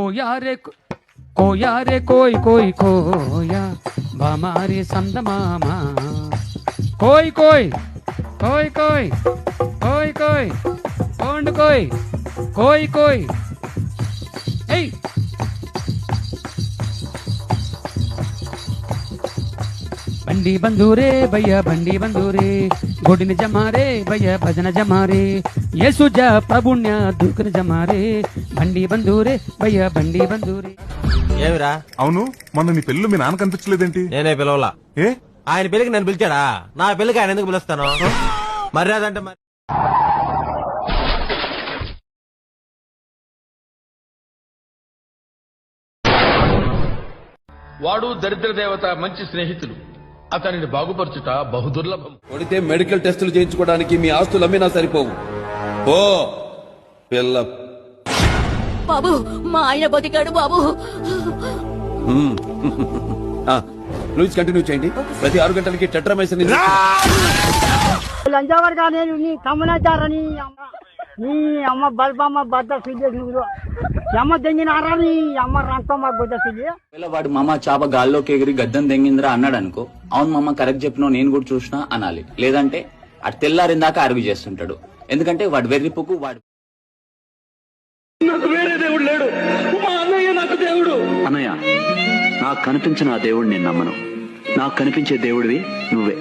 కోయా రే కోయ్ కోయ్ కోయా బామారి సంద మామా కోయ్ కోయ్ కోయ్ కోయ్ కోయ్ కోయ్ కోండ్ కోయ్ కోయ్ కోయ్ ఏయ్ బండి బంధూరే భయ్య బండి బంధూరే గొడిని జమారే భయ్య భజన జమారే యేసుజ ప్రభుణ్య దుఃఖన జమారే బండి బంధూరే భయ్య బండి బంధూరే. ఏమిరా? అవును, మొన్న నీ పెళ్ళి మీ నాన్న కనిపించలేదేంటి? నేనే పిలవలా. ఏ ఆయన పెళ్లికి నన్ను పిలిచాడా? నా పెళ్లికి ఆయన ఎందుకు పిలుస్తాను? మర్యాద అంటే వాడు దరిద్ర దేవత మంచి స్నేహితులు. అతనిని బాగుపరచుట బహుదుర్లభం. కొడితే మెడికల్ టెస్టులు చేయించుకోవడానికి మీ ఆస్తులు అమ్మినా సరిపోవు. ఓ పిల్ల బాబు, మా ఆయన బతికాడు బాబు. ప్లీజ్ కంటిన్యూ చేయండి. ప్రతి 6 గంటలకి టెట్రామైసిన్ లంచవర్గా నేను నీ కమలాచారని నీ అమ్మ బల్బమ్మ బద్ద సిద్ధి అమ్మ దెంగినారా నీ అమ్మ రంతమ్మ బుద్ధ సిద్ధి. వాడు మామ చాప గాల్లోకి ఎగిరి గద్దం దెంగిందిరా అన్నాడు అనుకో, అవును మామ కరెక్ట్ చెప్పినావు నేను కూడా చూసినా అనాలి. లేదంటే అటు తెల్లారిందాక అరుగు చేస్తుంటాడు. ఎందుకంటే వాడు వెర్రిపుకు వాడు. నాకు వేరే దేవుడు లేడు, మా అన్నయ్య నాకు దేవుడు. అన్నయ్య, నాకు కనిపించిన ఆ దేవుడు నేను నమ్మను. నాకు కనిపించే దేవుడివి నువ్వే.